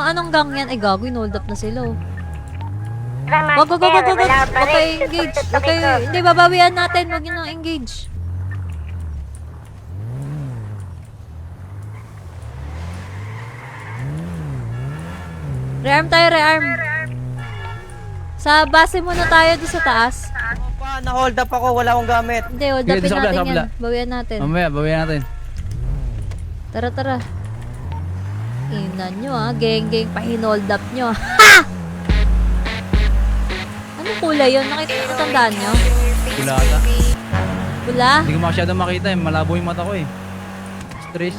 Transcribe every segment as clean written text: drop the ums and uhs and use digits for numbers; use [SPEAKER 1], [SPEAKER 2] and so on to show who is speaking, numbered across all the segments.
[SPEAKER 1] Anong gang yan? Ay, gago, hold up na sila, oh.
[SPEAKER 2] Tara,
[SPEAKER 1] Wag
[SPEAKER 2] Master. Wala pa
[SPEAKER 1] kayo
[SPEAKER 2] rin.
[SPEAKER 1] engage.
[SPEAKER 2] Tututuloy
[SPEAKER 1] Wag kayo,
[SPEAKER 2] ko.
[SPEAKER 1] hindi, babawian natin. Wag yun ang engage. Rearm tayo, rearm. Sa base muna tayo doon sa taas.
[SPEAKER 3] Ano pa? Na-hold up ako. Wala akong gamit.
[SPEAKER 1] Hindi, hold
[SPEAKER 4] Sige,
[SPEAKER 1] upin
[SPEAKER 4] sa kabila,
[SPEAKER 1] natin
[SPEAKER 4] sa kabila.
[SPEAKER 1] yan. Bawian natin.
[SPEAKER 4] Mamaya, babayan natin.
[SPEAKER 1] Tara, tara. Inan nyo, ah. Geng-geng pa hinold up nyo. Ha! Anong kulay yun? Nakatandaan nyo?
[SPEAKER 4] Kulata.
[SPEAKER 1] Pula?
[SPEAKER 4] Hindi ko masyadong makita eh. Malabo yung mata ko eh. Stress.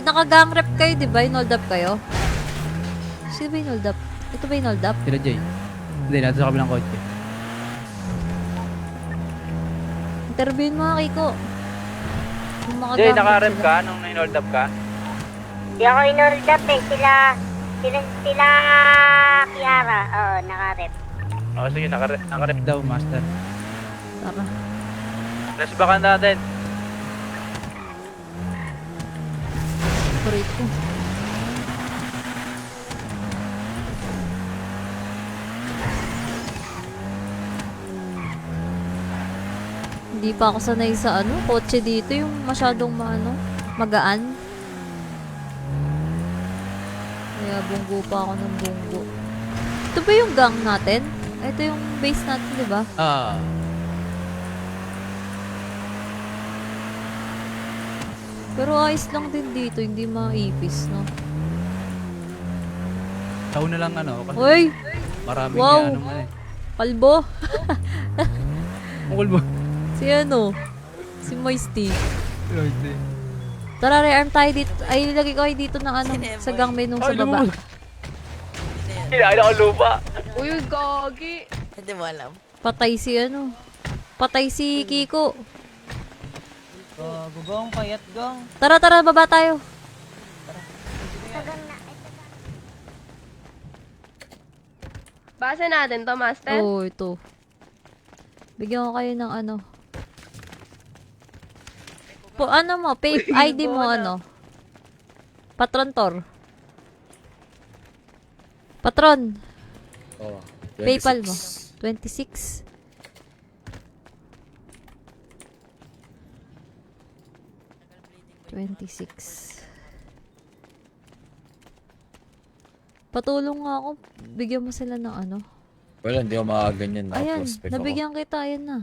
[SPEAKER 1] Naka-gang rep kayo, di ba? Hinold up kayo? Sino ba hinold up? Ito ba hinold up?
[SPEAKER 4] Sila Jay. Hindi, natin sa kabilang kotse.
[SPEAKER 1] Interviewin mo, Kiko. Kung
[SPEAKER 5] Jay,
[SPEAKER 1] naka-gang
[SPEAKER 5] naka-rep
[SPEAKER 1] sila.
[SPEAKER 5] ka nung na-hold up ka?
[SPEAKER 2] Di ako in-hold up eh. Sila Kiara. Oo, nakarep.
[SPEAKER 5] Oo, sige, naka-rep.
[SPEAKER 4] Daw, master.
[SPEAKER 1] Tara.
[SPEAKER 5] Let's backan natin.
[SPEAKER 1] Favorite ko. Hindi pa ako sanay sa kotse dito. Yung masyadong magaan. Kaya bunggo pa ako ng bunggo. Ito ba yung gang natin? Ito yung base natin, di ba?
[SPEAKER 4] Ah.
[SPEAKER 1] Pero ayos lang din dito, hindi maipis, no?
[SPEAKER 4] Tao na lang kasi
[SPEAKER 1] Uy!
[SPEAKER 4] maraming
[SPEAKER 1] Wow.
[SPEAKER 4] man eh.
[SPEAKER 1] Kalbo!
[SPEAKER 4] Mukul mo.
[SPEAKER 1] Si si Moisty. Tara, rearm tayo dito. Ay, ilagay ko kayo dito ng sa gang menu sa baba.
[SPEAKER 5] Kinain ako lupa.
[SPEAKER 6] Uy, gagi.
[SPEAKER 7] Hindi mo alam.
[SPEAKER 1] Patay si Patay si Kiko.
[SPEAKER 3] Gugong, payat gong.
[SPEAKER 1] Tara, baba tayo.
[SPEAKER 6] Base natin to, Master.
[SPEAKER 1] Oo, ito. Bigyan ko kayo ng pay ID mo Patron Tor. Patron.
[SPEAKER 8] Oh,
[SPEAKER 1] PayPal mo. 26. Patulong nga ako. Bigyan mo sila ng
[SPEAKER 8] Wala, hindi ako makakaganyan.
[SPEAKER 1] Ayan,
[SPEAKER 8] Naka-prospect ako.
[SPEAKER 1] nabigyan kita. Ayan na.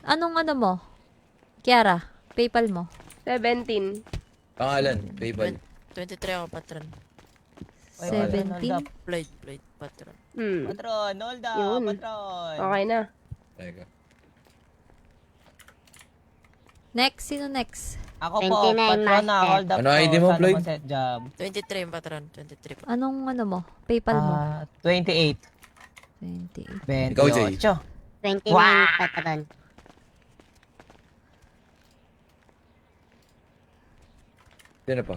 [SPEAKER 1] Anong mo? Kiara, PayPal mo.
[SPEAKER 6] 17.
[SPEAKER 8] Pangalan, PayPal.
[SPEAKER 7] 23 ako, patron.
[SPEAKER 1] 17.
[SPEAKER 7] Plate, patron.
[SPEAKER 3] Patron, hold up,
[SPEAKER 6] Yun.
[SPEAKER 3] patron.
[SPEAKER 6] Okay na.
[SPEAKER 8] Teka.
[SPEAKER 1] Next, sino next?
[SPEAKER 3] Ako po,
[SPEAKER 2] 29,
[SPEAKER 3] patron na,
[SPEAKER 2] Master.
[SPEAKER 3] hold up
[SPEAKER 8] Ano ID mo,
[SPEAKER 3] Sana
[SPEAKER 8] Floyd?
[SPEAKER 3] set job.
[SPEAKER 7] 23 yung patron, 23 pa.
[SPEAKER 1] Anong mo? PayPal mo.
[SPEAKER 3] 28.
[SPEAKER 1] 28.
[SPEAKER 3] 28.
[SPEAKER 8] Ikaw, Jay.
[SPEAKER 2] 29,
[SPEAKER 3] Wow.
[SPEAKER 2] patron.
[SPEAKER 8] Sino pa?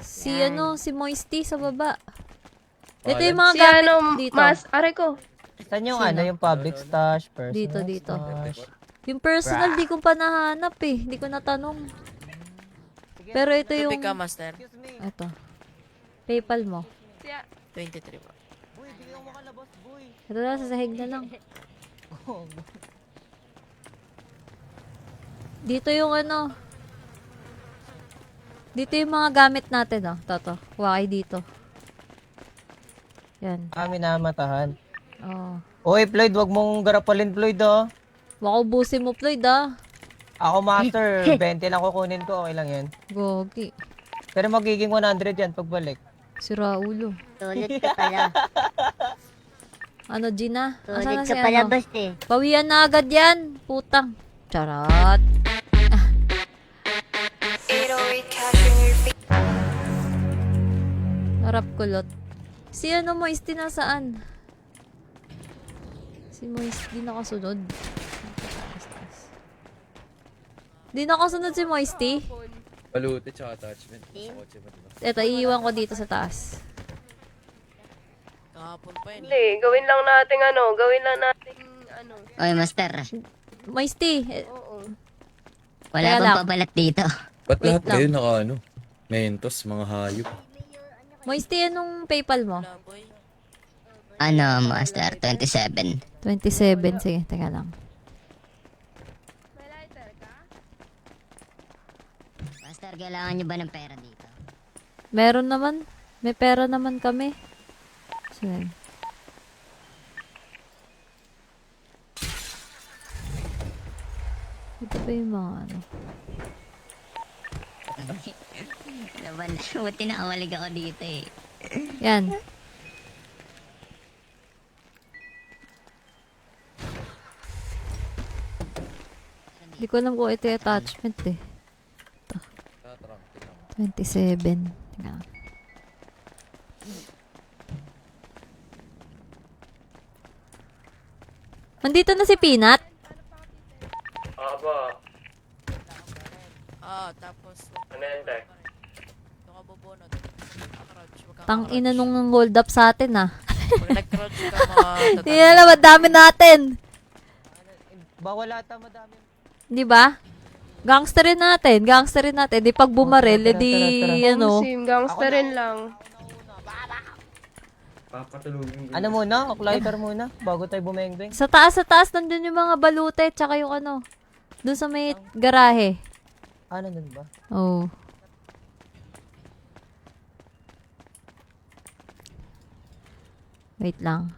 [SPEAKER 1] Si si Moisty sa baba. Ito
[SPEAKER 8] Pangalan?
[SPEAKER 1] yung mga
[SPEAKER 6] Si
[SPEAKER 1] gamit dito.
[SPEAKER 6] aray ko.
[SPEAKER 3] Saan yung
[SPEAKER 1] Sino?
[SPEAKER 3] yung public stash, personal
[SPEAKER 1] Dito.
[SPEAKER 3] stash?
[SPEAKER 1] Yung personal, di ko pa nahanap eh. Di ko natanong. Pero ito yung...
[SPEAKER 7] Tubig ka, master.
[SPEAKER 1] Ito. PayPal mo.
[SPEAKER 7] 23 pa.
[SPEAKER 3] Boy, bigyan mo ka na, boss, boy.
[SPEAKER 1] Ito na, sasahig na lang. Dito yung Dito yung mga gamit natin, Toto. Huwag dito. Yan.
[SPEAKER 3] Kami namatahan.
[SPEAKER 1] Oh.
[SPEAKER 3] Uy, Floyd, wag mong garapalin, Floyd, oh.
[SPEAKER 1] Baka ubusin mo, Floyd,
[SPEAKER 3] Ako, master, 20 lang kukunin ko, okay lang yan.
[SPEAKER 1] Gogi.
[SPEAKER 3] Pero magiging 100 yan pagbalik.
[SPEAKER 1] Sira ulo.
[SPEAKER 2] Sulit ka pala.
[SPEAKER 1] Gina? Asan
[SPEAKER 2] Sulit
[SPEAKER 1] na
[SPEAKER 2] ka
[SPEAKER 1] si
[SPEAKER 2] pala, boss eh.
[SPEAKER 1] Pawian na agad yan. Putang. Charot. Harap kulot. Si Moisty nasaan? Si Moisty nakasunod. Di nakasunod si Moisty.
[SPEAKER 8] Palute, tsaka attachment. Sa kotse ba, diba?
[SPEAKER 1] Eto, iiwan ko dito sa taas.
[SPEAKER 7] Kahapon pa yun.
[SPEAKER 6] Hindi, gawin lang natin
[SPEAKER 2] Oy, Master.
[SPEAKER 1] Moisty,
[SPEAKER 6] Oo.
[SPEAKER 2] Wala
[SPEAKER 1] Kaya
[SPEAKER 2] bang
[SPEAKER 1] lang.
[SPEAKER 2] pabalat dito?
[SPEAKER 8] Ba't
[SPEAKER 1] Wait
[SPEAKER 8] lahat
[SPEAKER 1] lang.
[SPEAKER 8] kayo naka ano? Mentos, mga hayop.
[SPEAKER 1] Moisty, anong PayPal mo?
[SPEAKER 7] Wala, boy.
[SPEAKER 2] Ano, Master? 27.
[SPEAKER 1] 27. Sige, teka lang.
[SPEAKER 6] May lighter ka?
[SPEAKER 2] Master, kailangan nyo ba ng pera dito?
[SPEAKER 1] Meron naman. May pera naman kami. Sige. Ito ba yung mga ano?
[SPEAKER 2] Laban, buti nakamalig ako dito eh.
[SPEAKER 1] Yan. Hindi ko alam kung ito yung attachment eh.
[SPEAKER 8] Tatrang, tingnan mo.
[SPEAKER 1] 27. Teka lang. Nandito na si Peanut.
[SPEAKER 5] Aba,
[SPEAKER 7] Tapos,
[SPEAKER 5] ano yan, tay?
[SPEAKER 7] ito ka bubunot. Crouch,
[SPEAKER 1] Tang ina nung hold up sa atin ah.
[SPEAKER 7] Pag nag-crouch ka, mga
[SPEAKER 1] Hindi na alam, ang dami natin.
[SPEAKER 3] Bawal ata madami.
[SPEAKER 1] Di ba? Gangsterin natin, gangsterin natin. Di pag bumaril,
[SPEAKER 3] Tara,
[SPEAKER 1] edi
[SPEAKER 3] tara.
[SPEAKER 1] ano.
[SPEAKER 6] Sim, gangster rin lang.
[SPEAKER 3] Ano muna? Lighter muna? Bago tayo bumengdeng.
[SPEAKER 1] Sa taas nandun yung mga balute, tsaka yung ano. Doon sa may garahe.
[SPEAKER 3] Ano nun ba?
[SPEAKER 1] Oh. Wait lang.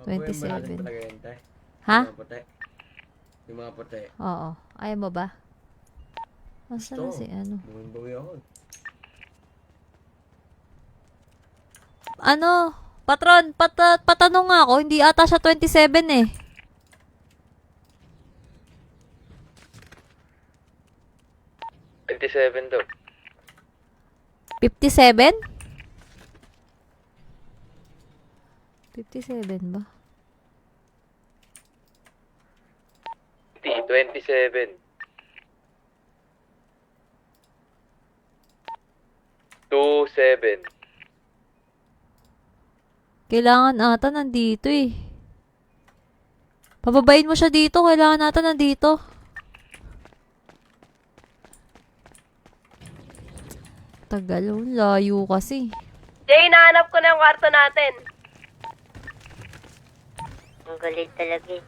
[SPEAKER 1] 27. Ha?
[SPEAKER 8] Yung mga puti.
[SPEAKER 1] Oo. Ayaw mo ba? Masa na si ano?
[SPEAKER 8] Bumin-bawi ako.
[SPEAKER 1] Ano? Patron, patanong nga ako. Hindi ata siya 27 eh.
[SPEAKER 5] $57 daw.
[SPEAKER 1] 57? 57 ba?
[SPEAKER 5] 27. 27.
[SPEAKER 1] Kailangan ata nandito eh. Pababayin mo siya dito. Kailangan ata nandito. Tagal, oh. Layo kasi.
[SPEAKER 6] Jay, nahanap ko na yung kwarto natin.
[SPEAKER 2] Ang galit talaga eh.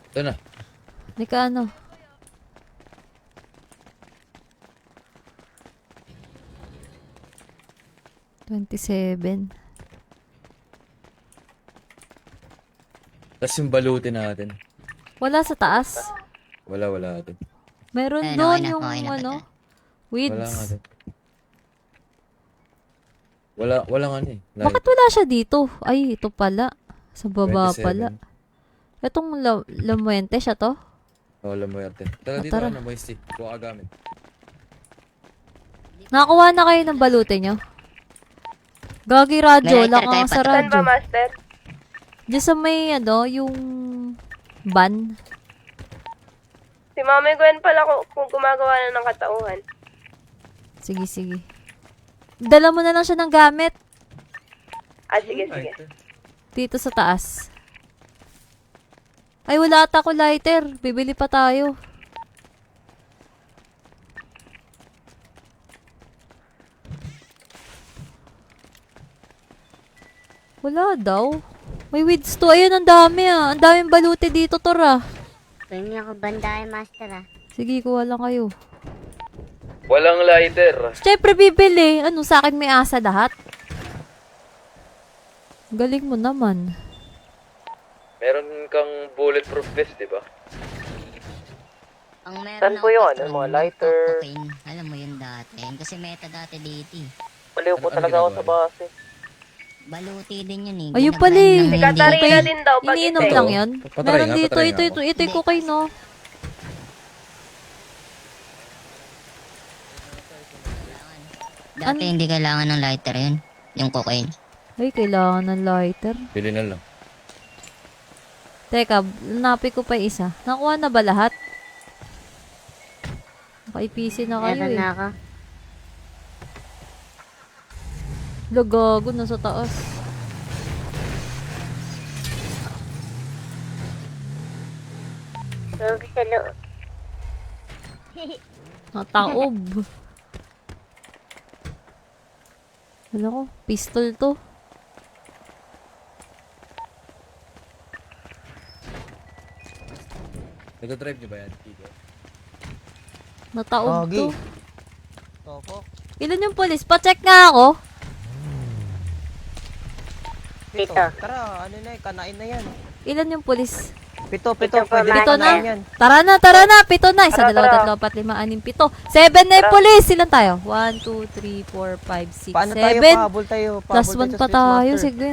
[SPEAKER 8] Ito na.
[SPEAKER 1] Hindi ka ano. $27.
[SPEAKER 8] Tapos yung baluti natin.
[SPEAKER 1] Wala sa taas.
[SPEAKER 8] Wala natin.
[SPEAKER 1] Meron
[SPEAKER 2] Ayun,
[SPEAKER 1] doon
[SPEAKER 2] okay na,
[SPEAKER 1] yung
[SPEAKER 2] okay na,
[SPEAKER 1] ano.
[SPEAKER 8] Wala nga
[SPEAKER 1] Weeds.
[SPEAKER 8] din. Wala nga eh.
[SPEAKER 1] Bakit wala siya dito? Ay, ito pala. Sa baba
[SPEAKER 8] 27.
[SPEAKER 1] pala. Itong Lamuente siya to?
[SPEAKER 8] Wala mo yate. Tara dito
[SPEAKER 1] Tara.
[SPEAKER 8] na, Moisty. Kuha ka gamit.
[SPEAKER 1] Nakakuha na kayo ng balute nyo? Gagi radyo.
[SPEAKER 2] May
[SPEAKER 1] Wala
[SPEAKER 2] lighter
[SPEAKER 1] ka
[SPEAKER 2] tayo,
[SPEAKER 1] sa
[SPEAKER 6] Saan ba,
[SPEAKER 1] radyo.
[SPEAKER 6] Master?
[SPEAKER 1] Diyan sa may ano, yung van.
[SPEAKER 6] Si Mami Gwen pala kung gumagawa na ng katauhan.
[SPEAKER 1] Sige, sige. Dala mo na lang siya ng gamit.
[SPEAKER 6] Ah, sige, sige.
[SPEAKER 1] Dito sa taas. Ay, wala ata ko lighter. Bibili pa tayo. Wala daw. May weeds to. Ayun, ang dami ah. Ang daming balute dito, Tor ah.
[SPEAKER 2] Pwede niyo ako bandayan, Master ah.
[SPEAKER 1] Sige, kuha lang kayo.
[SPEAKER 5] Walang lighter.
[SPEAKER 1] Siyempre, bibili. Ano, sa akin may asa lahat? Galing mo naman.
[SPEAKER 5] Meron kang bulletproof vest, di ba?
[SPEAKER 2] Ang meron
[SPEAKER 3] Saan
[SPEAKER 2] ako
[SPEAKER 3] po yun?
[SPEAKER 2] patron,
[SPEAKER 3] Ano mo, lighter?
[SPEAKER 2] cocaine. Alam mo yun dati. Kasi meta dati dito eh.
[SPEAKER 3] Baliw po
[SPEAKER 8] Ano
[SPEAKER 3] talaga ako sa
[SPEAKER 8] ginagawa?
[SPEAKER 3] base.
[SPEAKER 2] Baluti din yun eh.
[SPEAKER 1] Ayun
[SPEAKER 2] Ginabrand
[SPEAKER 1] pala eh.
[SPEAKER 2] ng
[SPEAKER 6] Si
[SPEAKER 2] hindi.
[SPEAKER 6] Katarina din daw pag
[SPEAKER 1] Iniinom
[SPEAKER 6] isip.
[SPEAKER 1] lang yan.
[SPEAKER 8] Patry
[SPEAKER 1] Meron
[SPEAKER 8] nga,
[SPEAKER 1] dito,
[SPEAKER 8] patry
[SPEAKER 1] ito,
[SPEAKER 8] nga
[SPEAKER 1] ito, ito, yung cocaine, no?
[SPEAKER 2] Dati hindi kailangan ng lighter yun. Yung cocaine.
[SPEAKER 1] Ay, kailangan ng lighter.
[SPEAKER 8] Pili na lang.
[SPEAKER 1] Teka, napi ko pa isa. Nakuha na ba lahat? Naka-IPC na kayo
[SPEAKER 2] Meron na
[SPEAKER 1] eh.
[SPEAKER 2] ako.
[SPEAKER 1] Lagago, nasa taas.
[SPEAKER 2] Huwag sa loob.
[SPEAKER 1] Nataob. Ano ko? Pistol to.
[SPEAKER 8] Nag-drive niyo ba yan, Kiko?
[SPEAKER 1] Nataob
[SPEAKER 3] Pogi.
[SPEAKER 1] to.
[SPEAKER 3] Opo.
[SPEAKER 1] Ilan yung polis? Pa-check nga ako.
[SPEAKER 3] Pito. Tara, ano na kanain na yan.
[SPEAKER 1] Ilan yung polis?
[SPEAKER 3] Pito,
[SPEAKER 6] Pito
[SPEAKER 3] pwede
[SPEAKER 6] pa,
[SPEAKER 1] Pito
[SPEAKER 3] na
[SPEAKER 1] na.
[SPEAKER 3] kanain yan.
[SPEAKER 1] Tara na. Pito na. Isa,
[SPEAKER 6] Tara,
[SPEAKER 1] dalawa,
[SPEAKER 6] tara.
[SPEAKER 1] tatlo, apat, lima, anim, pito. 7 na yung polis. Ilan tayo? 1, 2, 3, 4, 5, 6,
[SPEAKER 3] Paano tayo?
[SPEAKER 1] 7.
[SPEAKER 3] Pahabol tayo.
[SPEAKER 1] Plus
[SPEAKER 3] Pahabol
[SPEAKER 1] 1
[SPEAKER 3] tayo
[SPEAKER 1] pa
[SPEAKER 3] sa
[SPEAKER 1] tayo.
[SPEAKER 3] Streets Master.
[SPEAKER 1] Sige.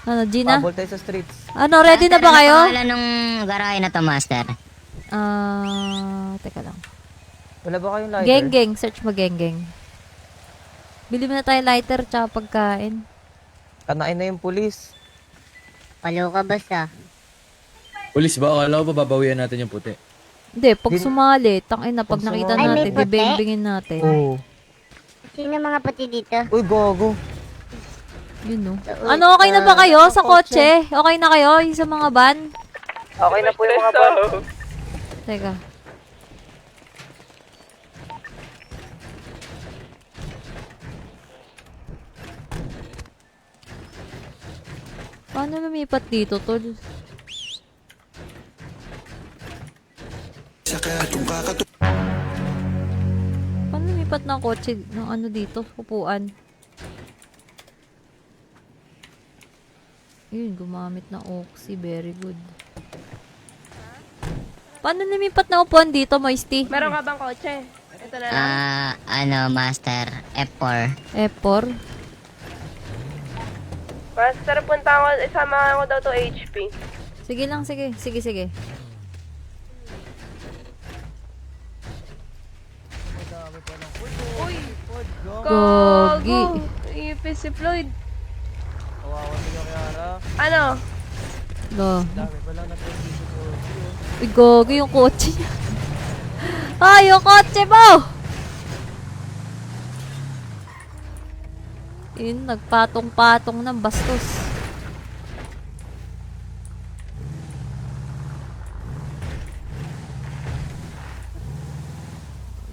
[SPEAKER 1] Ano, Gina?
[SPEAKER 3] Pahabol tayo sa streets.
[SPEAKER 1] Ano, ready na ba
[SPEAKER 2] Master,
[SPEAKER 1] kayo?
[SPEAKER 2] ano pangalan nung garahe na to, Master?
[SPEAKER 1] Teka lang.
[SPEAKER 3] Wala ba kayong lighter?
[SPEAKER 1] Geng-geng. Search mo geng-geng. Bili mo na tayo lighter tsaka pagkain.
[SPEAKER 3] Kanain na yung pulis.
[SPEAKER 2] Palo ka basta.
[SPEAKER 8] Police ba? Akala ko ba babawian natin yung puti?
[SPEAKER 1] Hindi, pag sumali, tangin na, pag
[SPEAKER 3] Pag
[SPEAKER 1] nakita
[SPEAKER 3] sumali.
[SPEAKER 2] Ay, may
[SPEAKER 1] natin,
[SPEAKER 2] puti?
[SPEAKER 1] bibing-bingin natin.
[SPEAKER 3] Oo.
[SPEAKER 2] Sino mga puti dito?
[SPEAKER 3] Uy, gogo.
[SPEAKER 1] Yun, no.
[SPEAKER 2] Uy,
[SPEAKER 1] Ano, okay na ba kayo sa kotse? Okay na kayo? Yung sa mga van?
[SPEAKER 6] Okay na po yung mga bon.
[SPEAKER 1] Teka. Paano lumipat dito, tol? Paano lumipat ng kotse ng ano dito? Upuan. Yun, gumamit ng Oxy. Very good. Paano lumipat na upuan dito, Moisty?
[SPEAKER 6] Meron ka bang kotse? Ito na lang.
[SPEAKER 2] Master, F4.
[SPEAKER 1] Epor?
[SPEAKER 6] Master, punta ako, isama ko daw to HP.
[SPEAKER 1] Sige lang, sige. Sige.
[SPEAKER 6] Uy!
[SPEAKER 1] Gogi.
[SPEAKER 6] Gogo! Ipis si Floyd.
[SPEAKER 3] Kawawa niyo Kiara.
[SPEAKER 6] Ano?
[SPEAKER 1] Lo.
[SPEAKER 3] Dami pa lang nag-dito po.
[SPEAKER 1] Uy, gogi yung kotse niya. Ay, yung kotse mo! Yun, nagpatong-patong ng bastos.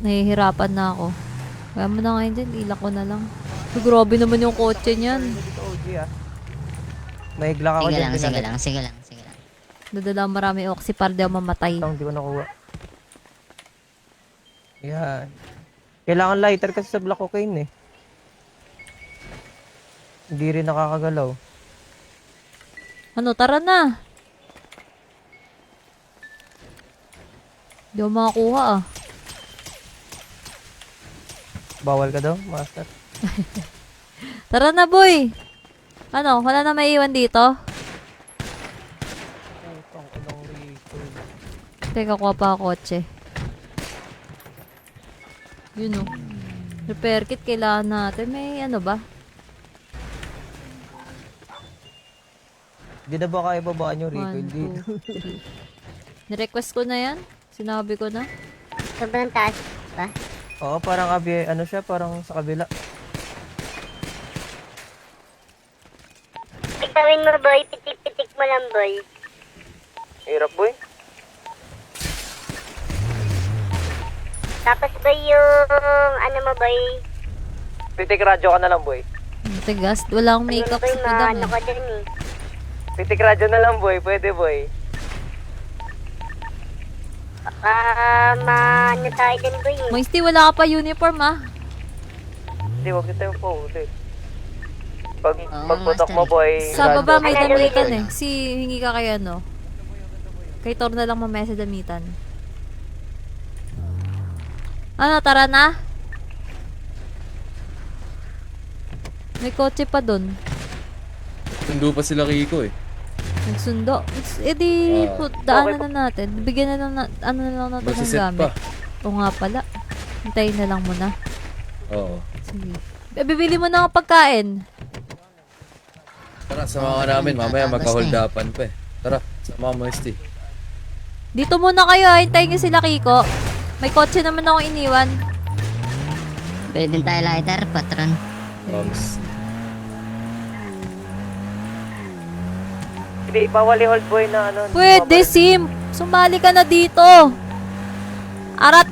[SPEAKER 1] Nahihirapan na ako. Kaya mo na ngayon din, ilak ko na lang. Uy, grabe naman yung kotse niyan.
[SPEAKER 3] Dito OG ah. Mahiglak ako
[SPEAKER 2] Sige
[SPEAKER 3] dyan.
[SPEAKER 2] lang, sige
[SPEAKER 3] pinalit.
[SPEAKER 2] lang, sige lang.
[SPEAKER 1] Dadala marami oxy para di ako mamatay.
[SPEAKER 3] Ito, hindi ko nakuha. Yan. Kailangan lighter kasi sa black cocaine eh. Hindi rin nakakagalaw.
[SPEAKER 1] Ano, tara na. Di ako makakuha ah.
[SPEAKER 3] Bawal ka daw, master.
[SPEAKER 1] Tara na, boy. Ano, wala na maiiwan dito?
[SPEAKER 3] Putang inang Rico.
[SPEAKER 1] Teka, kuha pa ako kotse. Yun o. Repair kit kailangan natin. May ano ba?
[SPEAKER 3] Hindi na ba kaya babaan yung recoil
[SPEAKER 1] 1,
[SPEAKER 3] dito?
[SPEAKER 1] 2, 3. Nirequest ko na yan. Sinabi ko na.
[SPEAKER 2] Sobrang taas ba?
[SPEAKER 3] Oo, parang ano siya, parang sa kabila.
[SPEAKER 2] Pitawin mo, boy. Pitik-pitik mo lang, boy.
[SPEAKER 3] Hirap boy.
[SPEAKER 2] Tapos, boy, yung ano mo, boy.
[SPEAKER 3] Pitik radyo ka na lang boy.
[SPEAKER 1] Tigas. Wala akong makeup
[SPEAKER 2] boy,
[SPEAKER 1] sa padang
[SPEAKER 2] maano
[SPEAKER 1] eh.
[SPEAKER 2] ka dyan eh.
[SPEAKER 3] Pitik radyo na lang boy, pwede boy.
[SPEAKER 2] Maano tayo dyan, boy.
[SPEAKER 1] Moisty, wala ka pa uniform ah.
[SPEAKER 3] Hindi, wag na tayo po. Pag
[SPEAKER 2] Oo,
[SPEAKER 3] pagputok
[SPEAKER 2] master.
[SPEAKER 3] mo boy.
[SPEAKER 1] Sa
[SPEAKER 3] radyo.
[SPEAKER 1] baba may
[SPEAKER 2] Ano,
[SPEAKER 1] damitan
[SPEAKER 2] boy?
[SPEAKER 1] eh. Si, hingi ka kay ano. Kay Tor na lang mamaya sa damitan. Ano, tara na? May kotse pa dun.
[SPEAKER 8] Sundo pa sila Kiko eh.
[SPEAKER 1] Nagsundo. Eh di,
[SPEAKER 8] Ah.
[SPEAKER 1] daanan na natin. Bigyan na lang ano na lang natin ng
[SPEAKER 8] Magsiset
[SPEAKER 1] gamit.
[SPEAKER 8] pa.
[SPEAKER 1] O nga pala. Hintayin na lang muna.
[SPEAKER 8] Oo.
[SPEAKER 1] Sige. Bibili mo na ang pagkain.
[SPEAKER 8] Tara, sama ka namin. Mamaya magka-holdapan pa eh. Tara, sama mo, Steve.
[SPEAKER 1] Dito muna kayo, hintayin nyo sila Kiko. May kotse naman akong iniwan.
[SPEAKER 2] Pwede din tayo lighter, patron.
[SPEAKER 8] Ops.
[SPEAKER 3] Hindi, bawal i-hold boy na ano.
[SPEAKER 1] Pwede, Sim. Sumali ka na dito. Arat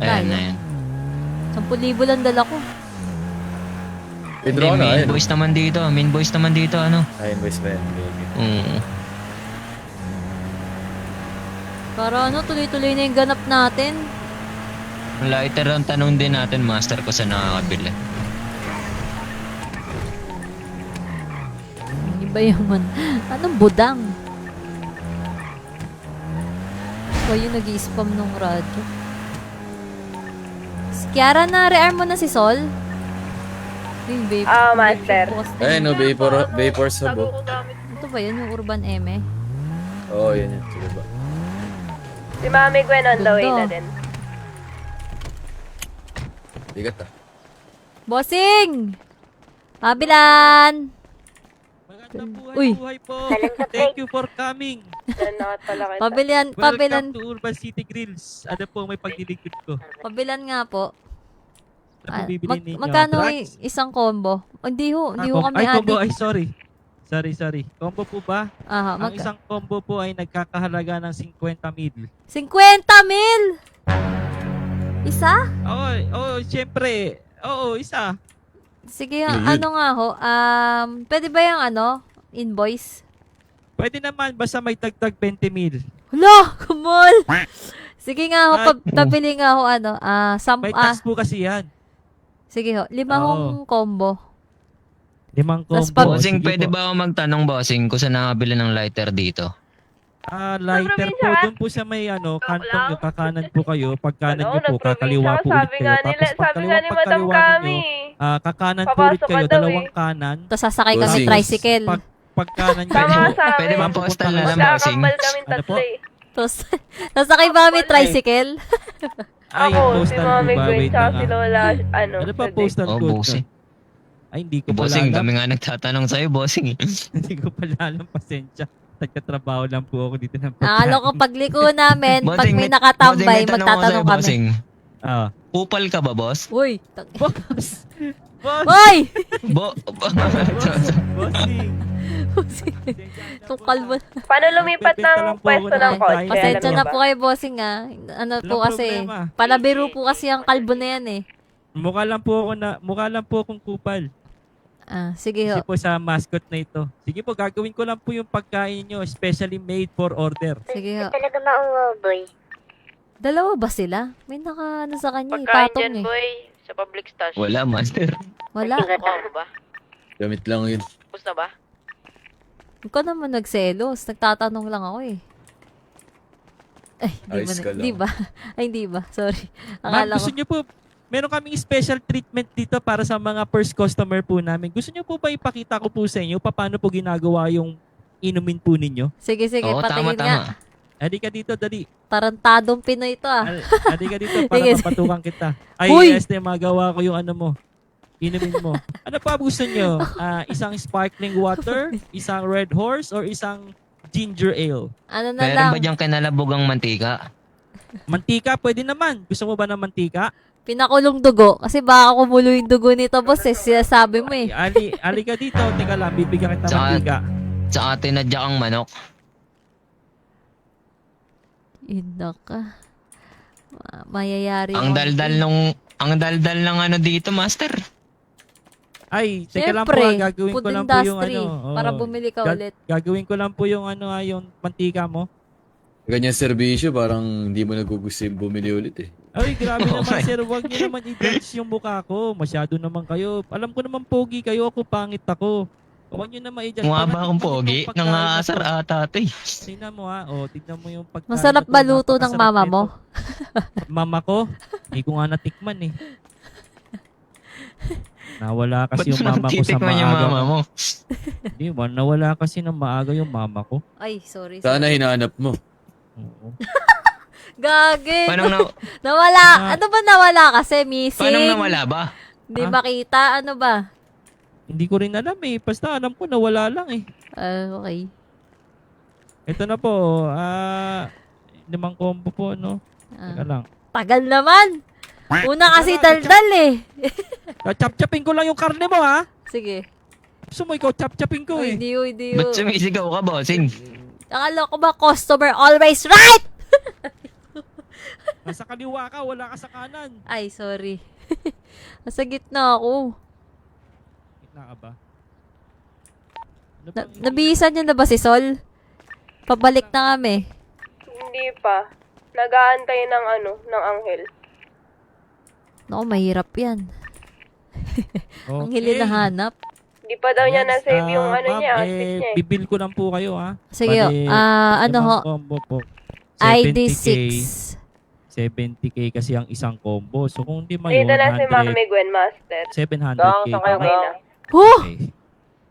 [SPEAKER 9] Ayan
[SPEAKER 1] Tayo.
[SPEAKER 9] na yan.
[SPEAKER 1] 10,000 lang dala ko.
[SPEAKER 8] Pedro ka na,
[SPEAKER 9] Main
[SPEAKER 8] ayun.
[SPEAKER 9] boys naman dito. Main boys naman dito, ano?
[SPEAKER 8] Ayun, boys ba yan?
[SPEAKER 1] Para ano, tuloy-tuloy na yung ganap natin.
[SPEAKER 9] Lighter ang tanong din natin, master, ko sa nakakabili.
[SPEAKER 1] Hindi ba yaman? Anong budang? O yung nag-i-spam nung radyo. Kiara, na-rearm mo na si Sol? Yung vape.
[SPEAKER 6] Master.
[SPEAKER 8] Ayun, no, vapor sub,
[SPEAKER 6] Tago
[SPEAKER 8] oh.
[SPEAKER 6] ko gamit.
[SPEAKER 1] Ito ba yun, yung Urban Eme?
[SPEAKER 8] Oo, yan yan. Sige ba?
[SPEAKER 6] Si Mami Gwen on the way
[SPEAKER 1] Ganda.
[SPEAKER 6] na din.
[SPEAKER 8] Bigat ah.
[SPEAKER 1] Bossing! Pabilan! Uy,
[SPEAKER 4] po. Thank you for coming.
[SPEAKER 6] Nanakot pala kita.
[SPEAKER 1] pabilan, pabilan,
[SPEAKER 4] Welcome to Urban City Grills. Ano po may pagliligpit ko?
[SPEAKER 1] pabilan nga po.
[SPEAKER 4] Ano po bibili ninyo?
[SPEAKER 1] Magkano
[SPEAKER 4] Drugs?
[SPEAKER 1] isang combo? Hindi ho kami
[SPEAKER 4] Ay, combo.
[SPEAKER 1] adik.
[SPEAKER 4] Ay, sorry. Sorry. Combo po ba?
[SPEAKER 1] Aha,
[SPEAKER 4] Ang isang combo po ay nagkakahalaga ng 50,000.
[SPEAKER 1] 50,000! Isa?
[SPEAKER 4] Oo, syempre. Oo, isa.
[SPEAKER 1] Sige,
[SPEAKER 8] Yun.
[SPEAKER 1] ano nga ho, pwede ba yung invoice?
[SPEAKER 4] Pwede naman, basta may tagtag 20,000.
[SPEAKER 1] Hala, kumol! Sige nga ho,
[SPEAKER 4] Ay,
[SPEAKER 1] pabili nga ho,
[SPEAKER 4] May tax po kasi yan.
[SPEAKER 1] sige ho, 5 hong combo.
[SPEAKER 4] 5
[SPEAKER 1] Tas
[SPEAKER 4] combo.
[SPEAKER 1] pag-
[SPEAKER 9] Bossing,
[SPEAKER 4] Sige
[SPEAKER 9] pwede
[SPEAKER 4] po.
[SPEAKER 9] ba ako magtanong, bossing, kung saan nakabili ng lighter dito?
[SPEAKER 4] Lighter po.
[SPEAKER 6] probinsya?
[SPEAKER 4] Doon po sa may kantong nyo, kakanan po kayo. Pagkanan
[SPEAKER 6] Ano,
[SPEAKER 4] nyo po, kakaliwa po ulit
[SPEAKER 6] sabi
[SPEAKER 4] kayo.
[SPEAKER 6] nga nila,
[SPEAKER 4] Tapos
[SPEAKER 6] sabi nga ni Madam
[SPEAKER 4] pagkaliwa
[SPEAKER 6] Kami.
[SPEAKER 4] ninyo, kakanan po ulit
[SPEAKER 6] Papasok ka
[SPEAKER 4] kayo.
[SPEAKER 6] daw
[SPEAKER 4] Dalawang kanan.
[SPEAKER 1] Tapos sasakay kami
[SPEAKER 8] Bossing.
[SPEAKER 1] tricycle.
[SPEAKER 4] Pagkanan nyo.
[SPEAKER 6] Tama sa
[SPEAKER 9] Pwede
[SPEAKER 6] amin.
[SPEAKER 9] ba postal na lang, bossing?
[SPEAKER 6] Magkakambal kaming
[SPEAKER 4] Ano po?
[SPEAKER 6] tatlo eh.
[SPEAKER 1] Tapos, sasakay ba kami tricycle?
[SPEAKER 4] Ay,
[SPEAKER 6] Ako, si
[SPEAKER 4] postal po
[SPEAKER 6] Mami
[SPEAKER 4] ba?
[SPEAKER 6] Gwen,
[SPEAKER 4] Wait
[SPEAKER 6] tsaka
[SPEAKER 4] lang
[SPEAKER 6] si Lola,
[SPEAKER 4] Ano pa
[SPEAKER 6] Sade.
[SPEAKER 4] postal
[SPEAKER 9] Oh,
[SPEAKER 4] code?
[SPEAKER 9] bossing.
[SPEAKER 4] Ay, hindi ko pala
[SPEAKER 9] Bossing,
[SPEAKER 4] alam.
[SPEAKER 9] kami nga nagtatanong sa'yo, bossing.
[SPEAKER 4] Hindi ko pala alam. Pasensya. Nagtatrabaho lang po ako dito ng
[SPEAKER 1] Nakalo ko pagliko namin, pag
[SPEAKER 9] Bossing,
[SPEAKER 1] may
[SPEAKER 9] bossing,
[SPEAKER 1] nakatambay,
[SPEAKER 9] may tanong ako
[SPEAKER 1] magtatanong
[SPEAKER 9] sa'yo,
[SPEAKER 1] kami.
[SPEAKER 9] bossing.
[SPEAKER 4] Ah.
[SPEAKER 9] Kupal ka ba, boss?
[SPEAKER 1] Uy!
[SPEAKER 4] Boss! Boss!
[SPEAKER 1] Hoy!
[SPEAKER 4] Bossing!
[SPEAKER 1] Itong kalbo.
[SPEAKER 6] Paano lumipat
[SPEAKER 4] Bibenta
[SPEAKER 6] ng
[SPEAKER 4] lang po
[SPEAKER 6] pwesto
[SPEAKER 4] ako
[SPEAKER 6] ng
[SPEAKER 4] ng
[SPEAKER 6] kotse?
[SPEAKER 4] kain.
[SPEAKER 1] Pasensya
[SPEAKER 6] Alam
[SPEAKER 1] na
[SPEAKER 6] mo ba?
[SPEAKER 1] po kayo, bossing Ano po
[SPEAKER 4] Walang
[SPEAKER 1] kasi,
[SPEAKER 4] problema.
[SPEAKER 1] palabiro po kasi ang kalbo na yan eh.
[SPEAKER 4] Mukha lang po akong kupal.
[SPEAKER 1] Sige
[SPEAKER 4] Kasi
[SPEAKER 1] ho.
[SPEAKER 4] po sa mascot na ito. Sige po, gagawin ko lang po yung pagkain nyo, especially made for order.
[SPEAKER 1] Sige ho.
[SPEAKER 2] Talaga boy.
[SPEAKER 1] Dalawa ba sila? May naka sa kanya eh,
[SPEAKER 6] Pagkain
[SPEAKER 1] patong
[SPEAKER 6] dyan,
[SPEAKER 1] eh.
[SPEAKER 6] boy. Sa public stash.
[SPEAKER 9] Wala, master.
[SPEAKER 1] Wala.
[SPEAKER 6] Mukha mo ba?
[SPEAKER 8] Gamit lang yun.
[SPEAKER 6] Tapos na ba?
[SPEAKER 1] Huwag ka naman nagselos. Nagtatanong lang ako eh. Ay,
[SPEAKER 8] Ayos ka lang.
[SPEAKER 1] di ba? Ay, hindi ba? Sorry.
[SPEAKER 4] Ma'am,
[SPEAKER 1] Akala ko.
[SPEAKER 4] gusto nyo po, meron kaming special treatment dito para sa mga first customer po namin. Gusto nyo po ba ipakita ko po sa inyo paano po ginagawa yung inumin po ninyo?
[SPEAKER 1] Sige,
[SPEAKER 9] Oo,
[SPEAKER 1] patingin nga.
[SPEAKER 9] tama.
[SPEAKER 4] Adi ka dito, dali.
[SPEAKER 1] Tarantadong Pinoy to ah.
[SPEAKER 4] Adi ka dito para
[SPEAKER 1] Sige, sige.
[SPEAKER 4] mapatukan kita. Ay,
[SPEAKER 1] Uy!
[SPEAKER 4] yes, magawa ko yung ano mo. Inumin mo. Ano pa gusto nyo? Isang sparkling water, isang red horse, or isang ginger ale?
[SPEAKER 1] Ano na
[SPEAKER 9] Meron
[SPEAKER 1] lang.
[SPEAKER 9] ba diyang kinalabogang mantika?
[SPEAKER 4] Mantika, pwede naman. Gusto mo ba ng mantika?
[SPEAKER 1] Pinakulong dugo. Kasi baka kumulo yung dugo nito, boss eh. Sinasabi mo eh.
[SPEAKER 4] Ali ka dito. Teka lang, bibigyan kita
[SPEAKER 9] Tsaka-
[SPEAKER 4] mantika.
[SPEAKER 9] Tsaka tinadyak ang manok.
[SPEAKER 1] Inda ka. Mayayari
[SPEAKER 9] Ang
[SPEAKER 1] ako.
[SPEAKER 9] daldal ng ano dito, master.
[SPEAKER 4] Ay, teka lang po,
[SPEAKER 1] Siyempre,
[SPEAKER 4] gagawin
[SPEAKER 1] food
[SPEAKER 4] ko lang po yung
[SPEAKER 1] industry.
[SPEAKER 4] ano.
[SPEAKER 1] Para bumili ka ulit.
[SPEAKER 4] Gagawin ko lang po yung ano, yung mantika mo.
[SPEAKER 8] Ganyan serbisyo, parang hindi mo nagugusto yung bumili ulit eh.
[SPEAKER 4] Ay, grabe naman
[SPEAKER 9] Okay.
[SPEAKER 4] sir, huwag niyo naman i-judge yung mukha ko. Masyado naman kayo. Alam ko naman pogi kayo, ako pangit ako. Huwag niyo naman i-judge.
[SPEAKER 9] Mukha
[SPEAKER 4] Parang
[SPEAKER 9] ba akong
[SPEAKER 4] tignan mo
[SPEAKER 9] pogi?
[SPEAKER 4] yung pagkain
[SPEAKER 9] Nangaasar
[SPEAKER 4] na to.
[SPEAKER 9] ata ito eh.
[SPEAKER 4] Tingnan mo ha, tignan mo yung pagkain.
[SPEAKER 1] Masarap
[SPEAKER 4] na to.
[SPEAKER 1] ba luto ng
[SPEAKER 4] Napakasarap
[SPEAKER 1] mama
[SPEAKER 4] nito.
[SPEAKER 1] mo?
[SPEAKER 4] Mama ko? Hindi ko nga natikman eh. Nawala
[SPEAKER 9] Ba't
[SPEAKER 4] kasi yung
[SPEAKER 9] mo
[SPEAKER 4] mama ko sa
[SPEAKER 9] titikman yung
[SPEAKER 4] maaga.
[SPEAKER 9] mama mo?
[SPEAKER 4] Hindi ba, nawala kasi ng maaga yung mama ko.
[SPEAKER 1] Ay, sorry.
[SPEAKER 8] Sana hinanap mo.
[SPEAKER 4] Oo.
[SPEAKER 1] Gagi.
[SPEAKER 9] Paano
[SPEAKER 1] Nawala. Ano ba nawala kasi? Missing?
[SPEAKER 9] paano nawala ba?
[SPEAKER 1] Hindi
[SPEAKER 4] Ha?
[SPEAKER 1] makita. Ano ba?
[SPEAKER 4] Hindi ko rin alam eh. Basta alam ko nawala lang eh.
[SPEAKER 1] Okay.
[SPEAKER 4] Ito na po. 5 combo po, no? Teka lang.
[SPEAKER 1] Tagal naman. Una kasi daldal eh.
[SPEAKER 4] Chap-chapin ko lang yung karne mo, ha?
[SPEAKER 1] Sige.
[SPEAKER 4] Gusto mo ikaw chap-chapin ko eh.
[SPEAKER 1] Hindi hindi
[SPEAKER 9] Ba't sumisigaw ka, bossing?
[SPEAKER 1] Akala ko ba customer always right?
[SPEAKER 4] Nasa kaliwa ka, wala ka sa kanan.
[SPEAKER 1] Ay, sorry. Nasa gitna ako.
[SPEAKER 4] Gitna ka ba? Ano bang-
[SPEAKER 1] Nabihisan niyo na ba si Sol? Pabalik na kami.
[SPEAKER 6] Hindi pa. Nag-aantay ng ng anghel.
[SPEAKER 1] Naku, mahirap yan. Ang hili na hanap.
[SPEAKER 6] Hindi pa daw niya na-save yung
[SPEAKER 4] ma'am,
[SPEAKER 6] niya, outfit niya eh.
[SPEAKER 4] bibil ko lang po kayo, ha?
[SPEAKER 1] Sige,
[SPEAKER 4] Bali,
[SPEAKER 1] ano ho?
[SPEAKER 4] limang combo po.
[SPEAKER 1] ID
[SPEAKER 4] 70K.
[SPEAKER 1] 6.
[SPEAKER 4] 70K kasi ang isang combo. So kung di man yun,
[SPEAKER 6] Dito na si
[SPEAKER 4] 100,
[SPEAKER 6] Mami Gwen Master.
[SPEAKER 4] 700K.
[SPEAKER 3] Saan kayo
[SPEAKER 6] Okay na.
[SPEAKER 1] Huh!
[SPEAKER 4] Okay.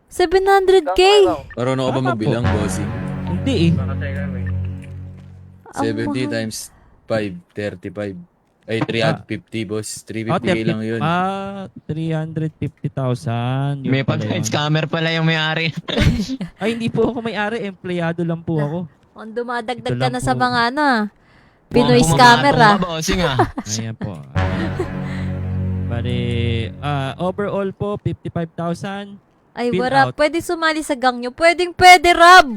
[SPEAKER 1] 700k!
[SPEAKER 8] Marunong ka ba
[SPEAKER 4] Tama
[SPEAKER 8] magbilang, bossing?
[SPEAKER 4] Hindi eh.
[SPEAKER 1] Ang
[SPEAKER 8] 70
[SPEAKER 1] mahal.
[SPEAKER 8] times 5, 35. Ay, 350, boss. 350k
[SPEAKER 4] 30
[SPEAKER 8] lang yun.
[SPEAKER 4] 350,000. Yun
[SPEAKER 9] May
[SPEAKER 4] pala yun.
[SPEAKER 9] scammer pala yung may-ari.
[SPEAKER 4] Ay, hindi po ako may-ari. Empleyado lang po ako.
[SPEAKER 1] Ang dumadagdag
[SPEAKER 4] Ito
[SPEAKER 1] ka
[SPEAKER 4] lang
[SPEAKER 1] na sa
[SPEAKER 4] po.
[SPEAKER 1] mga Pinoy
[SPEAKER 9] Mukhang
[SPEAKER 1] scammer
[SPEAKER 9] pumamatong
[SPEAKER 1] ah.
[SPEAKER 9] ka, bossing ah.
[SPEAKER 4] Ayan po. Bali, overall po, 55,000.
[SPEAKER 1] Ay,
[SPEAKER 4] Bill
[SPEAKER 1] wala.
[SPEAKER 4] out.
[SPEAKER 1] Pwede sumali sa gang nyo. Pwede, Rob.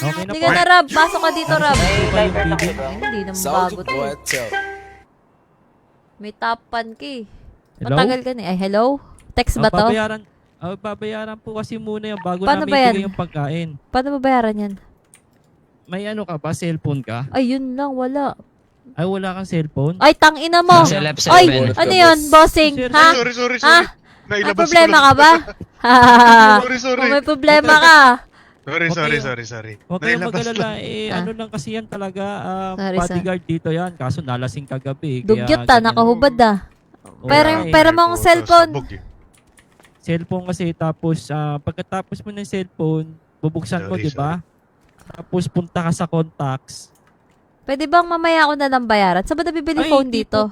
[SPEAKER 4] Okay na
[SPEAKER 1] Hindi
[SPEAKER 4] po.
[SPEAKER 1] ka na, Rob. Pasok ka dito, Rob.
[SPEAKER 4] Ano po ba yung bidding?
[SPEAKER 1] Ay, hindi naman bago to. May tapan ka eh.
[SPEAKER 4] Hello?
[SPEAKER 1] Matagal ka na eh. Ay, hello? Text ba to?
[SPEAKER 4] Babayaran po kasi muna yung bago
[SPEAKER 1] Paano
[SPEAKER 4] namin
[SPEAKER 1] ba yan?
[SPEAKER 4] ibigay yung pagkain.
[SPEAKER 1] Paano babayaran yan?
[SPEAKER 4] May ano ka ba? Cellphone ka?
[SPEAKER 1] Ay, yun lang. Wala.
[SPEAKER 4] Ay, wala kang cellphone?
[SPEAKER 1] Ay, tangina mo.
[SPEAKER 9] Nasa left
[SPEAKER 1] Ay,
[SPEAKER 9] seven.
[SPEAKER 1] ano yun, bossing?
[SPEAKER 4] Sir,
[SPEAKER 1] Ha?
[SPEAKER 10] Sorry.
[SPEAKER 1] Ha? May problema ka ba?
[SPEAKER 10] Sorry.
[SPEAKER 1] Kung may problema ka.
[SPEAKER 10] Sorry.
[SPEAKER 4] Huwag kayong mag-alala. Ano lang kasi yan talaga.
[SPEAKER 1] Sorry,
[SPEAKER 4] Bodyguard dito yan. Kaso nalasing kagabi.
[SPEAKER 1] Dugyot
[SPEAKER 4] kaya ganyan.
[SPEAKER 1] nakahubad
[SPEAKER 4] Oo,
[SPEAKER 1] Pero,
[SPEAKER 4] eh.
[SPEAKER 1] pero mong cellphone.
[SPEAKER 4] Cellphone kasi tapos pagkatapos mo ng cellphone, bubuksan mo,
[SPEAKER 10] Sorry,
[SPEAKER 4] 'di ba? Tapos punta ka sa contacts.
[SPEAKER 1] Pwede bang mamaya ako na lang bayaran? Saan ba nabibili phone dito?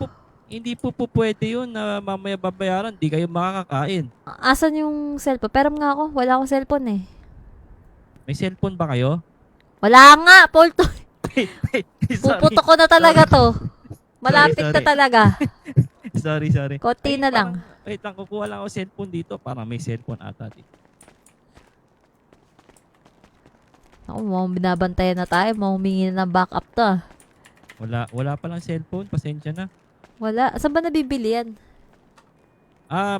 [SPEAKER 4] Hindi po pwede 'yun na mamaya babayaran, di kayo makakakain.
[SPEAKER 1] Asan yung cellphone? Pero nga ako, wala akong cellphone eh.
[SPEAKER 4] May cellphone ba kayo?
[SPEAKER 1] Wala nga, Paul.
[SPEAKER 4] Sorry.
[SPEAKER 1] Puputok ko na talaga to. Malapit na
[SPEAKER 4] Sorry.
[SPEAKER 1] talaga.
[SPEAKER 4] sorry.
[SPEAKER 1] Konti na lang.
[SPEAKER 4] Wait lang, kukuha lang ako cellphone dito para may cellphone ata dito.
[SPEAKER 1] Ako, mukhang binabantayan na tayo. Mukhang humingi na ng backup to ah.
[SPEAKER 4] Wala pa lang cellphone, pasensya na.
[SPEAKER 1] Wala. Saan ba nabibili yan?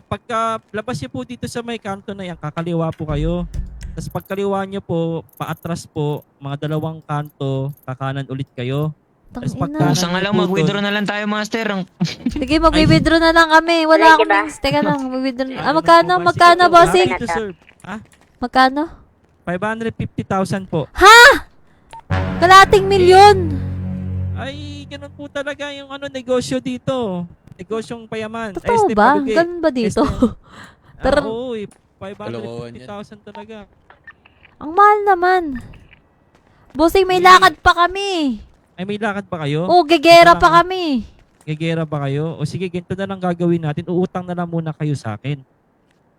[SPEAKER 4] Pagka labas niyo po dito sa may kanto na yan, kakaliwa po kayo. Tapos pagkaliwa niyo po, paatras po, mga dalawang kanto, kakanan ulit kayo. Tapos
[SPEAKER 1] Tangina.
[SPEAKER 9] Pusa nga lang, mag-withdraw na lang tayo, master.
[SPEAKER 1] Sige, mag-withdraw na lang kami. Wala akong means. Teka lang, mag-withdraw na. Magkano, bossing? Magkano?
[SPEAKER 4] 550,000 po.
[SPEAKER 1] Kalating milyon.
[SPEAKER 4] Ay, ganun po talaga yung negosyo dito. Negosyong payaman.
[SPEAKER 1] Totoo
[SPEAKER 4] Este
[SPEAKER 1] ba?
[SPEAKER 4] Palugi.
[SPEAKER 1] Ganun ba dito?
[SPEAKER 4] Este-
[SPEAKER 1] Tar-
[SPEAKER 4] Oo, eh.
[SPEAKER 8] Kalokohan yan.
[SPEAKER 4] 550,000 talaga.
[SPEAKER 1] Ang mahal naman. Bossing, may lakad pa kami.
[SPEAKER 4] Ay, may lakad pa kayo?
[SPEAKER 1] Oo, gegera pa kami.
[SPEAKER 4] Gagera ba kayo? O sige, ganito na lang gagawin natin. Uutang na lang muna kayo sa akin.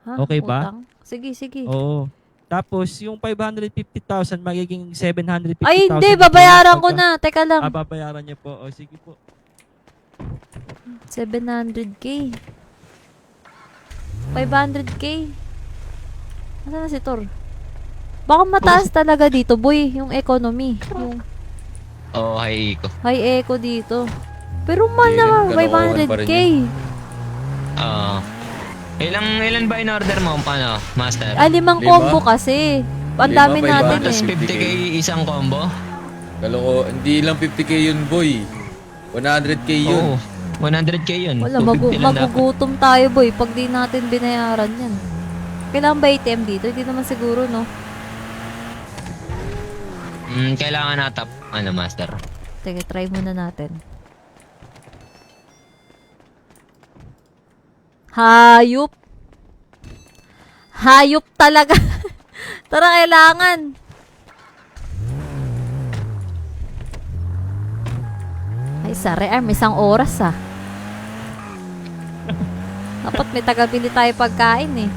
[SPEAKER 1] Ha?
[SPEAKER 4] Okay ba?
[SPEAKER 1] Utang? Sige.
[SPEAKER 4] Oo. Tapos, yung 550,000 magiging 750,000.
[SPEAKER 1] Ay, hindi. Babayaran ko na. Teka lang.
[SPEAKER 4] Babayaran niyo po. O sige po.
[SPEAKER 1] 700k. 500k. Nasaan na si Tor? Baka mataas talaga dito, boy. Yung economy. Yung
[SPEAKER 9] Oo, hi, Iko.
[SPEAKER 1] high eco dito. Pero mahal
[SPEAKER 8] Hindi,
[SPEAKER 1] naman.
[SPEAKER 8] kalokohan pa rin
[SPEAKER 1] 500k.
[SPEAKER 9] Ilan ba in order mo? Paano, master?
[SPEAKER 1] Limang
[SPEAKER 8] Lima?
[SPEAKER 1] combo kasi. Ang dami
[SPEAKER 8] Lima,
[SPEAKER 1] natin
[SPEAKER 9] Tapos
[SPEAKER 1] eh.
[SPEAKER 9] 50k isang combo?
[SPEAKER 8] Kaloko, hindi lang 50k yun, boy. 100k yun.
[SPEAKER 9] Oo, 100k yun.
[SPEAKER 1] Wala,
[SPEAKER 9] 250 lang dapat.
[SPEAKER 1] magugutom tayo, boy, pag di natin binayaran yan. Kailangan ba ATM dito? Hindi naman siguro, no?
[SPEAKER 9] Kailangan natap, master.
[SPEAKER 1] Teka, try muna natin. Hayop! Hayop talaga! Tara, kailangan! Ay, sa rearm, isang oras ah. Dapat may tagabili tayo pagkain eh.